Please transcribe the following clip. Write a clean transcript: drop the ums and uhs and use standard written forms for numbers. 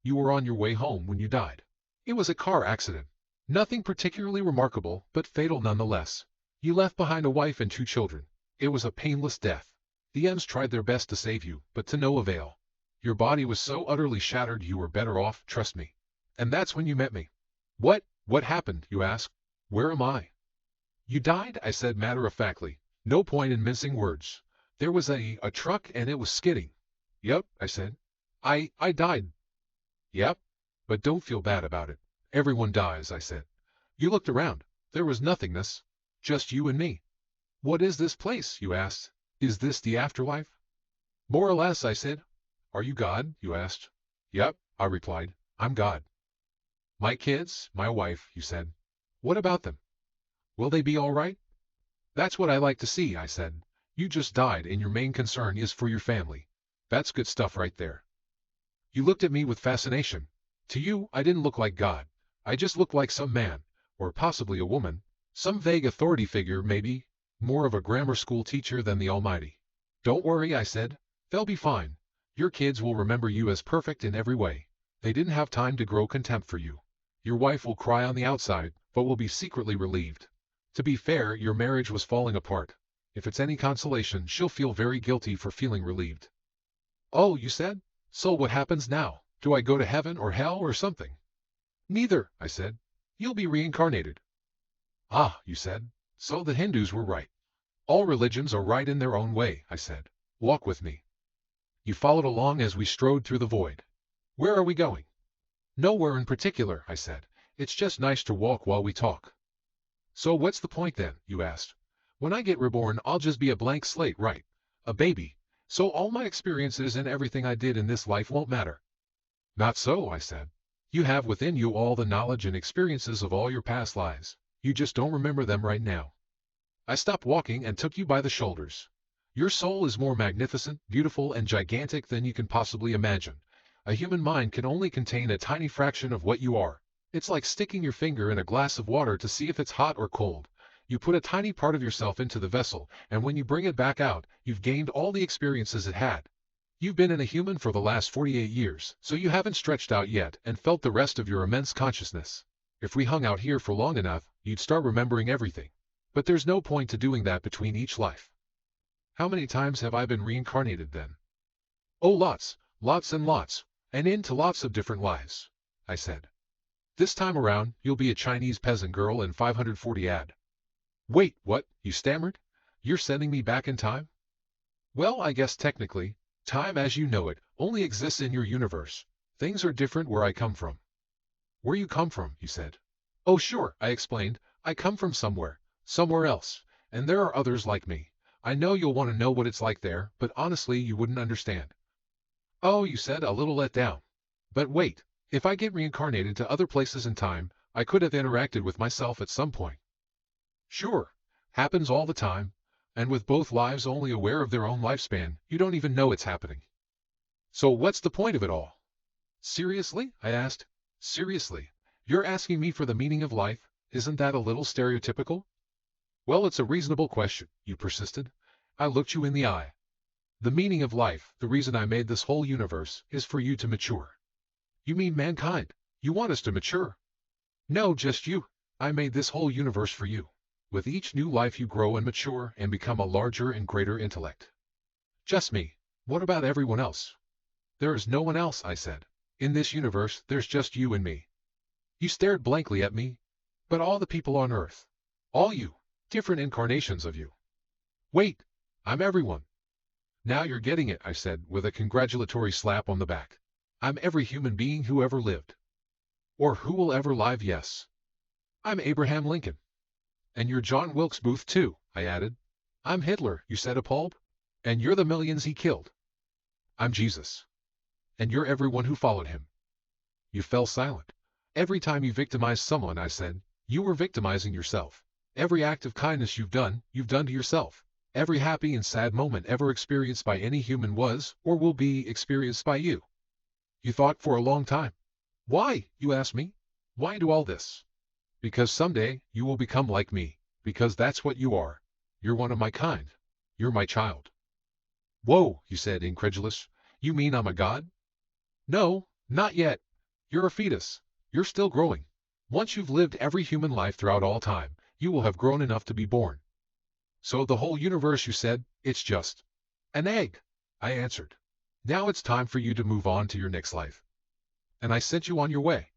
You were on your way home when you died. It was a car accident. Nothing particularly remarkable, but fatal nonetheless. You left behind a wife and 2 children. It was a painless death. The M's tried their best to save you, but to no avail. Your body was so utterly shattered you were better off, trust me. And that's when you met me. What happened, you ask? Where am I? You died, I said matter-of-factly. No point in mincing words. There was a truck and it was skidding. Yep, I said. I died. Yep. But don't feel bad about it. Everyone dies, I said. You looked around. There was nothingness. Just you and me. What is this place, you asked? Is this the afterlife? More or less, I said. Are you God, you asked? Yep, I replied. I'm God. My kids, my wife, you said. What about them? Will they be all right? That's what I like to see, I said. You just died and your main concern is for your family. That's good stuff right there. You looked at me with fascination. To you, I didn't look like God. I just looked like some man, or possibly a woman, some vague authority figure maybe, more of a grammar school teacher than the Almighty. Don't worry, I said. They'll be fine. Your kids will remember you as perfect in every way. They didn't have time to grow contempt for you. Your wife will cry on the outside, but will be secretly relieved. To be fair, your marriage was falling apart. If it's any consolation, she'll feel very guilty for feeling relieved. Oh, you said? So what happens now? Do I go to heaven or hell or something? Neither, I said. You'll be reincarnated. Ah, you said. So the Hindus were right. All religions are right in their own way, I said. Walk with me. You followed along as we strode through the void. Where are we going? Nowhere in particular, I said. It's just nice to walk while we talk. So what's the point then, you asked? When I get reborn, I'll just be a blank slate, right? A baby. So all my experiences and everything I did in this life won't matter. Not so, I said. You have within you all the knowledge and experiences of all your past lives. You just don't remember them right now. I stopped walking and took you by the shoulders. Your soul is more magnificent, beautiful, and gigantic than you can possibly imagine. A human mind can only contain a tiny fraction of what you are. It's like sticking your finger in a glass of water to see if it's hot or cold. You put a tiny part of yourself into the vessel, and when you bring it back out, you've gained all the experiences it had. You've been in a human for the last 48 years, so you haven't stretched out yet and felt the rest of your immense consciousness. If we hung out here for long enough, you'd start remembering everything. But there's no point to doing that between each life. How many times have I been reincarnated then? Oh, lots, lots and lots, and into lots of different lives, I said. This time around, you'll be a Chinese peasant girl in 540 AD. Wait, what? You stammered? You're sending me back in time? Well, I guess technically, time as you know it only exists in your universe. Things are different where I come from. Where you come from, you said. Oh sure, I explained. I come from somewhere else, and there are others like me. I know you'll want to know what it's like there, but honestly you wouldn't understand. Oh, you said, a little let down. But wait, if I get reincarnated to other places in time, I could have interacted with myself at some point. Sure, happens all the time, and with both lives only aware of their own lifespan, you don't even know it's happening. So what's the point of it all? Seriously? I asked. Seriously? You're asking me for the meaning of life? Isn't that a little stereotypical? Well, it's a reasonable question, you persisted. I looked you in the eye. The meaning of life, the reason I made this whole universe, is for you to mature. You mean mankind? You want us to mature? No, just you. I made this whole universe for you. With each new life you grow and mature and become a larger and greater intellect. Just me. What about everyone else? There is no one else, I said. In this universe, there's just you and me. You stared blankly at me. But all the people on Earth. All you. Different incarnations of you. Wait. I'm everyone. Now you're getting it, I said, with a congratulatory slap on the back. I'm every human being who ever lived. Or who will ever live, yes. I'm Abraham Lincoln. And you're John Wilkes Booth, too, I added. I'm Hitler, you said, appalled. And you're the millions he killed. I'm Jesus. And you're everyone who followed him. You fell silent. Every time you victimized someone, I said, you were victimizing yourself. Every act of kindness you've done to yourself. Every happy and sad moment ever experienced by any human was, or will be, experienced by you. You thought for a long time. Why, you asked me? Why do all this? Because someday, you will become like me. Because that's what you are. You're one of my kind. You're my child. Whoa, you said, incredulous. You mean I'm a god? No, not yet. You're a fetus. You're still growing. Once you've lived every human life throughout all time, you will have grown enough to be born. So the whole universe, you said, it's just an egg, I answered. Now it's time for you to move on to your next life. And I sent you on your way.